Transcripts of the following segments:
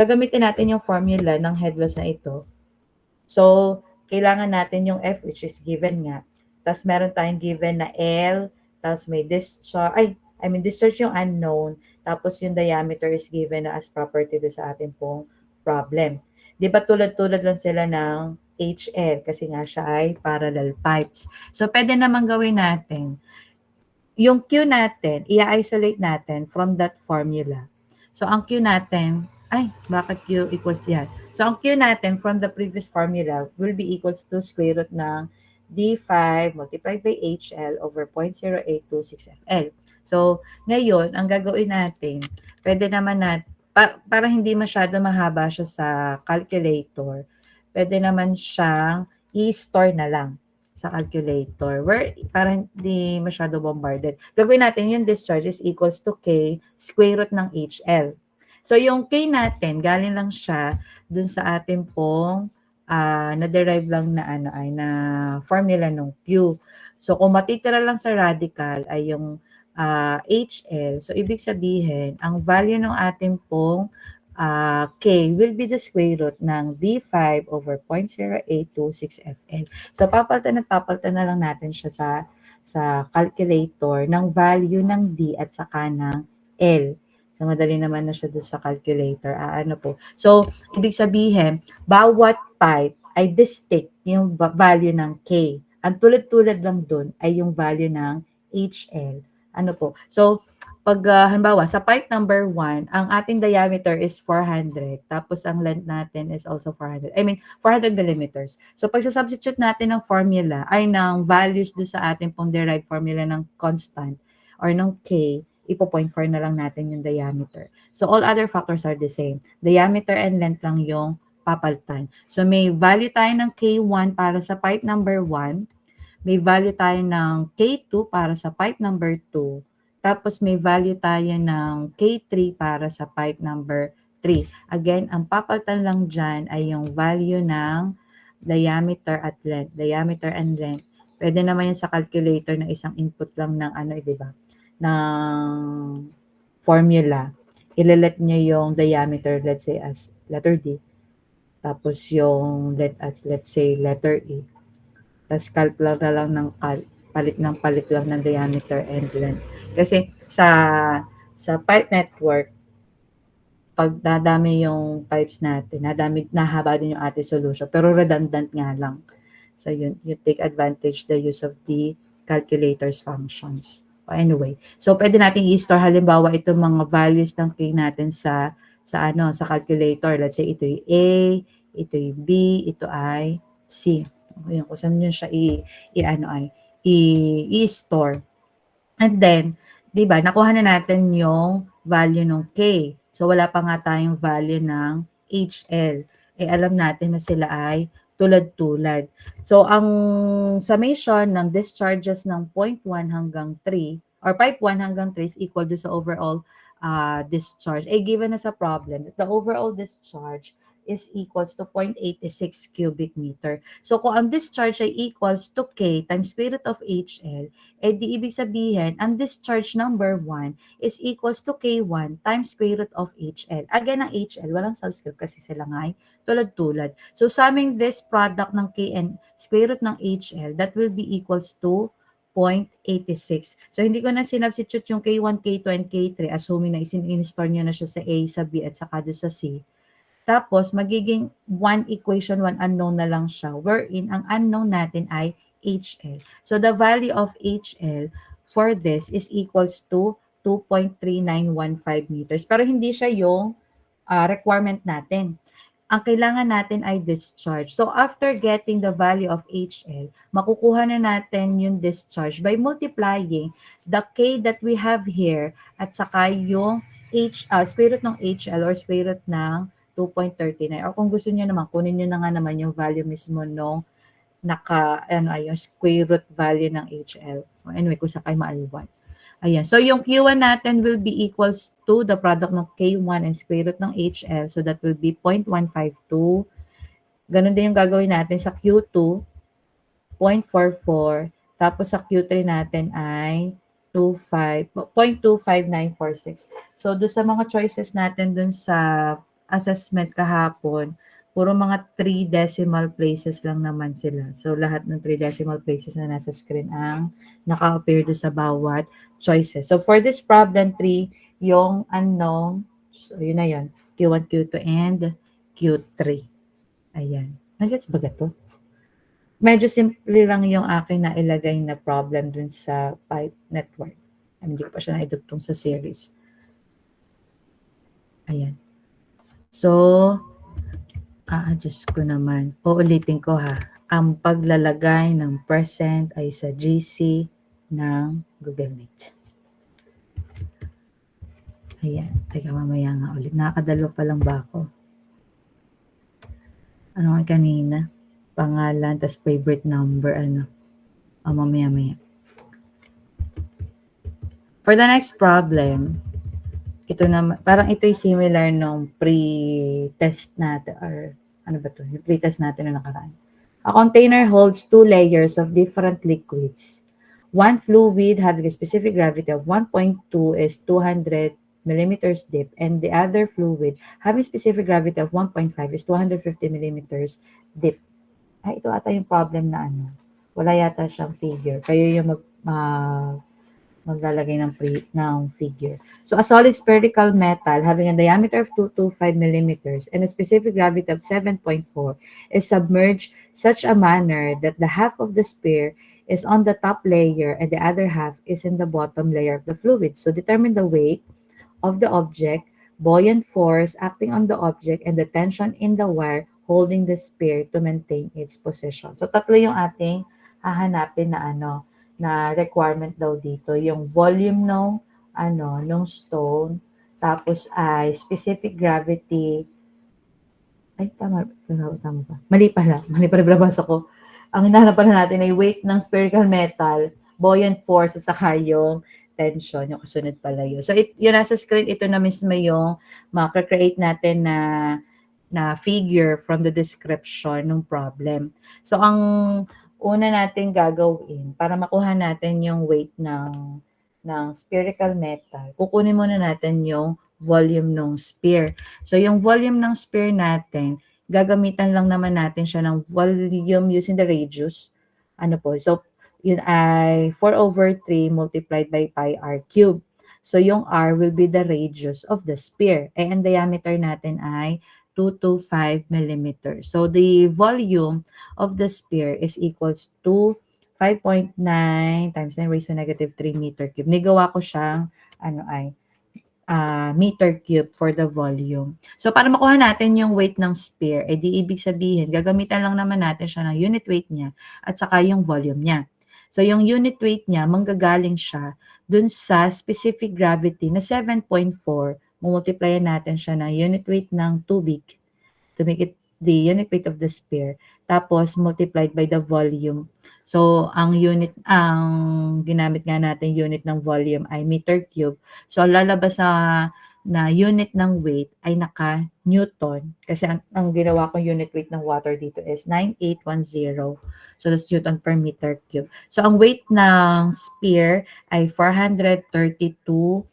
Gagamitin natin yung formula ng head loss na ito. So, kailangan natin yung F which is given nga. Tapos meron tayong given na L, tapos may discharge, discharge yung unknown, tapos yung diameter is given na as property do sa ating pong problem. Di ba tulad-tulad lang sila ng HL kasi nga siya ay parallel pipes. So, pwede naman gawin natin yung Q natin, i-isolate natin from that formula. So, ang Q natin, bakit Q equals yan? So, ang Q natin from the previous formula will be equals to square root ng D5 multiplied by HL over 0.0826 FL. So, ngayon, ang gagawin natin, pwede naman natin, para hindi masyado mahaba siya sa calculator, pwede naman siyang i-store na lang sa calculator where para hindi masyado bombarded. Gagawin natin yung discharge is equals to K square root ng HL. So yung K natin, galing lang siya dun sa ating pong na-derive lang na na formula ng Q. So kung matitira lang sa radical ay yung HL. So ibig sabihin, ang value ng ating pong K will be the square root ng D5 over 0.0826 FL. So, papalitan na lang natin siya sa calculator ng value ng D at saka ng L. So, madali naman na siya doon sa calculator. Ano po. So, ibig sabihin, bawat pipe ay distinct yung value ng K. Ang tulad-tulad lang doon ay yung value ng HL. Ano po. So, pag halimbawa, sa pipe number 1, ang ating diameter is 400, tapos ang length natin is also 400 millimeters. So, pag substitute natin ng formula, ay ng values do sa ating pong derived formula ng constant or ng K, ipo 0.4 na lang natin yung diameter. So, all other factors are the same. Diameter and length lang yung papalitan. So, may value tayo ng K1 para sa pipe number 1, may value tayo ng K2 para sa pipe number 2, tapos may value tayo ng K3 para sa pipe number 3. Again, ang papalitan lang dyan ay yung value ng diameter at length. Diameter and length. Pwede naman yan sa calculator na isang input lang ng di ba? Ng formula. Ilalet nyo yung diameter, let's say as letter D. Tapos yung let as, let's say, letter E. Tapos calc lang na lang ng palit lang ng diameter and length. Kasi sa pipe network, pag nadami yung pipes natin, nahaba din yung ating solution, pero redundant nga lang. So you take advantage the use of the calculator's functions. Anyway, so pwede natin i-store halimbawa itong mga values ng K natin sa calculator. Let's say ito yung A, ito yung B, ito ay C. Ayun, kung saan nyo siya i-store. And then, di ba, nakuha na natin yung value ng K. So, wala pa nga tayong value ng HL. Alam natin na sila ay tulad-tulad. So, ang summation ng discharges ng 0.1 hanggang 3 or pipe 1 hanggang 3 is equal to sa overall discharge. Given as a problem, the overall discharge is equals to 0.86 cubic meter. So, kung ang discharge ay equals to K times square root of HL, di ibig sabihin, ang discharge number 1 is equals to K1 times square root of HL. Again, ang HL, walang subscript kasi sila nga ay tulad-tulad. So, summing this product ng K and square root ng HL, that will be equals to 0.86. So, hindi ko na sinubstitute yung K1, K2, and K3, assuming na in-store nyo na siya sa A, sa B, at saka doon sa C. Tapos, magiging one equation, one unknown na lang siya, wherein ang unknown natin ay HL. So, the value of HL for this is equals to 2.3915 meters. Pero hindi siya yung requirement natin. Ang kailangan natin ay discharge. So, after getting the value of HL, makukuha na natin yung discharge by multiplying the K that we have here at saka yung square root ng HL or square root ng 2.39. Or kung gusto niyo naman, kunin niyo na nga naman yung value mismo nung yung square root value ng HL. Anyway, kung sakay maaliwan. Ayan. So, yung Q1 natin will be equals to the product ng K1 and square root ng HL. So, that will be 0.152. Ganun din yung gagawin natin sa Q2, 0.44. Tapos sa Q3 natin ay 0.25946. So, doon sa mga choices natin doon sa assessment kahapon, puro mga 3 decimal places lang naman sila. So, lahat ng 3 decimal places na nasa screen ang naka-appear doon sa bawat choices. So, for this problem 3, yung unknown, so yun na yun, Q1, Q2, and Q3. Ayan. Nagets ba to? Medyo simple lang yung aking nailagay na problem dun sa pipe network. Hindi ko pa siya naidugtong sa series. Ayan. So, a-adjust ko naman. Uulitin ko ha. Ang paglalagay ng present ay sa GC ng Google Meet. Ayan. Teka, mamaya nga ulit. Nakakadalo pa lang ba ako? Ano nga kanina? Pangalan, tas favorite number, ano? O, mamaya. For the next problem, ito naman, parang ito'y similar nung pre-test natin, or ano ba to? Yung pre-test natin na nakaraan. A container holds 2 layers of different liquids. One fluid having a specific gravity of 1.2 is 200 millimeters deep, and the other fluid having specific gravity of 1.5 is 250 millimeters deep. Ay, ito ata yung problem na ano. Wala yata siyang figure. Kayo yung maglalagay ng figure. So, a solid spherical metal having a diameter of 225 millimeters and a specific gravity of 7.4 is submerged such a manner that the half of the sphere is on the top layer and the other half is in the bottom layer of the fluid. So, determine the weight of the object, buoyant force acting on the object, and the tension in the wire holding the sphere to maintain its position. So, tatlo yung ating hahanapin na na requirement daw dito. Yung volume nung stone, tapos ay specific gravity. Ay, tama ba? Mali pala binabasa ko. Ang hinahanap pala natin ay weight ng spherical metal, buoyant force, at saka yung tension, yung kasunod pala yun. So, yun nasa screen, ito na mismo yung makakreate natin na figure from the description ng problem. So, ang una natin gagawin para makuha natin yung weight ng spherical metal, kukunin muna natin yung volume ng sphere. So, yung volume ng sphere natin, gagamitan lang naman natin siya ng volume using the radius. Ano po? So, yun ay 4/3 multiplied by pi r cube. So, yung r will be the radius of the sphere. And diameter natin ay 225 millimeters. So, the volume of the sphere is equals to 5.9 times 10 raised to negative 3 meter cube. Nigawa ko siyang meter cube for the volume. So, para makuha natin yung weight ng sphere, di ibig sabihin, gagamitan lang naman natin siya ng unit weight niya at saka yung volume niya. So, yung unit weight niya, manggagaling siya dun sa specific gravity na 7.4. Multiply natin siya ng unit weight ng tubig to make it the unit weight of the sphere. Tapos, multiplied by the volume. So, ang ginamit nga natin unit ng volume ay meter cube. So, lalabas na unit ng weight ay naka-Newton. Kasi ang ginawa kong unit weight ng water dito is 9810. So, that's Newton per meter cube. So, ang weight ng sphere ay 432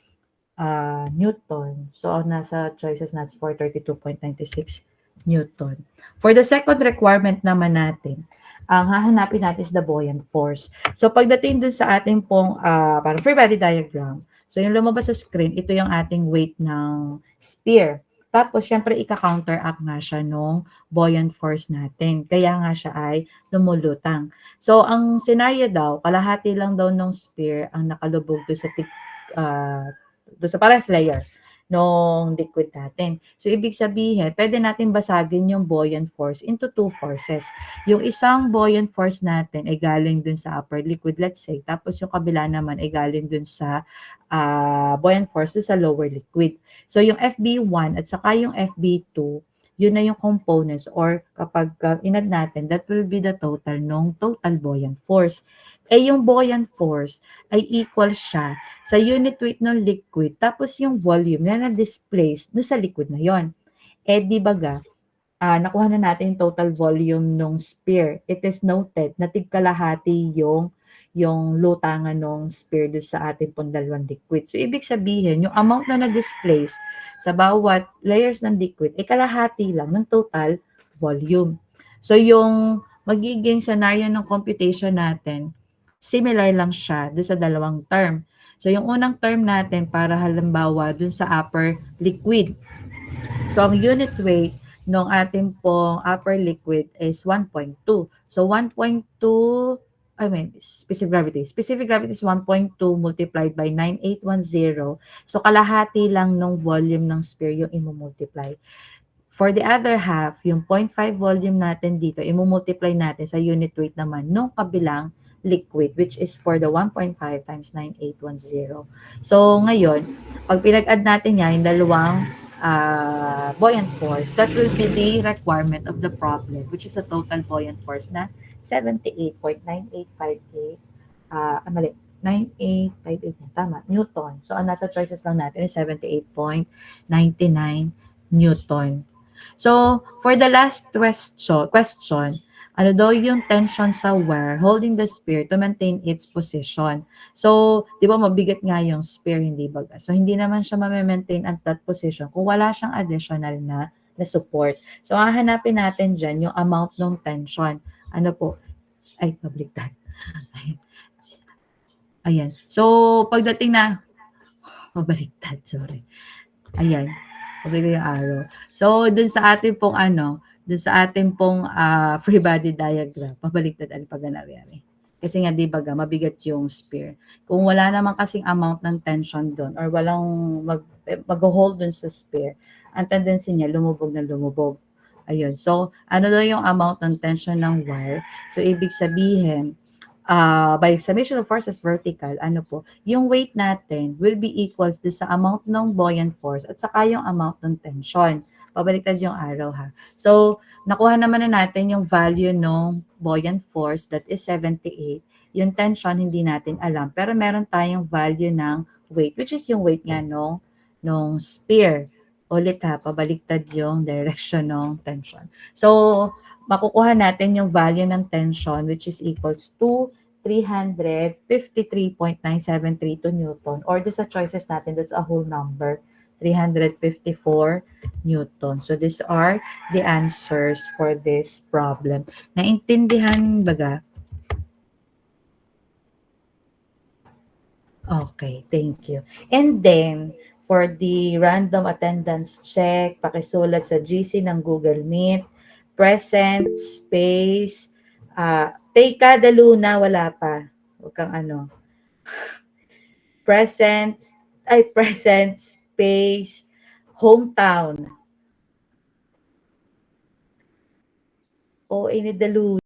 Newton. So, nasa choices natin 432.96 Newton. For the second requirement naman natin, ang hahanapin natin is the buoyant force. So, pagdating dun sa ating pong parang free body diagram, so yung lumabas sa screen, ito yung ating weight ng sphere. Tapos, syempre, ika-counteract nga siya nung buoyant force natin. Kaya nga siya ay lumulutang. So, ang scenario daw, kalahati lang daw nung sphere ang nakalubog doon sa parehas layer nung liquid natin. So, ibig sabihin, pwede natin basagin yung buoyant force into two forces. Yung isang buoyant force natin ay galing dun sa upper liquid, let's say. Tapos yung kabila naman ay galing dun sa buoyant force dun sa lower liquid. So, yung FB1 at saka yung FB2, yun na yung components or kapag inad natin, that will be the total ng total buoyant force. Yung buoyant force ay equal siya sa unit weight ng liquid tapos yung volume na na-displace no sa liquid na yon. Di baga, nakuha na natin yung total volume ng sphere. It is noted na tigkalahati yung yung lutangan ng sphere doon sa ating pong dalawang liquid. So, ibig sabihin, yung amount na na-displace sa bawat layers ng liquid, ay kalahati lang ng total volume. So, yung magiging scenario ng computation natin, similar lang siya doon sa dalawang term. So, yung unang term natin para halimbawa doon sa upper liquid. So, ang unit weight ng ating pong upper liquid is 1.2. So, 1.2, I mean, specific gravity. Specific gravity is 1.2 multiplied by 9810. So, kalahati lang ng volume ng sphere yung imumultiply. For the other half, yung 0.5 volume natin dito, imumultiply natin sa unit weight naman nung kabilang liquid, which is for the 1.5 times 9810. So, ngayon, pag pinag-add natin yan, yung dalawang buoyant force, that will be the requirement of the problem, which is the total buoyant force na 78.9858, mali, 9858 tama, Newton. So, ang nasa choices lang natin is 78.99 Newton. So, for the last question, ano daw yung tension sa wire holding the sphere to maintain its position? So, di ba mabigat nga yung sphere, hindi ba? So, hindi naman siya ma-maintain at that position kung wala siyang additional na support. So, hahanapin natin dyan yung amount ng tension. Ano po? Ay, pabaliktad. Ayan. So, pagdating na, pabaliktad, sorry. Ayan. Pabalik yung arrow. So, dun sa ating pong dun sa ating pong free body diagram, pabaliktad pag nangyari. Kasi nga, di ba mabigat yung sphere. Kung wala naman kasing amount ng tension doon or walang mag-hold dun sa sphere, ang tendency niya lumubog na lumubog. Ayun. So, ano daw yung amount ng tension ng wire? So, ibig sabihin, by summation of forces vertical, ano po, yung weight natin will be equals do sa amount ng buoyant force at saka yung amount ng tension. Pabaliktad yung arrow ha. So, nakuha naman na natin yung value ng buoyant force that is 78. Yung tension hindi natin alam pero meron tayong value ng weight which is yung weight nga nung sphere. Ulit ha, pabaliktad yung direction ng tension. So, makukuha natin yung value ng tension which is equals to 353.972 Newton or do sa choices natin, that's a whole number, 354 Newton. So these are the answers for this problem. Naintindihan baga? Okay, thank you. And then, for the random attendance check, pakisulat sa GC ng Google Meet, present, space, take kada Luna, wala pa. Huwag kang present, present, space, hometown. O, ini the Luna.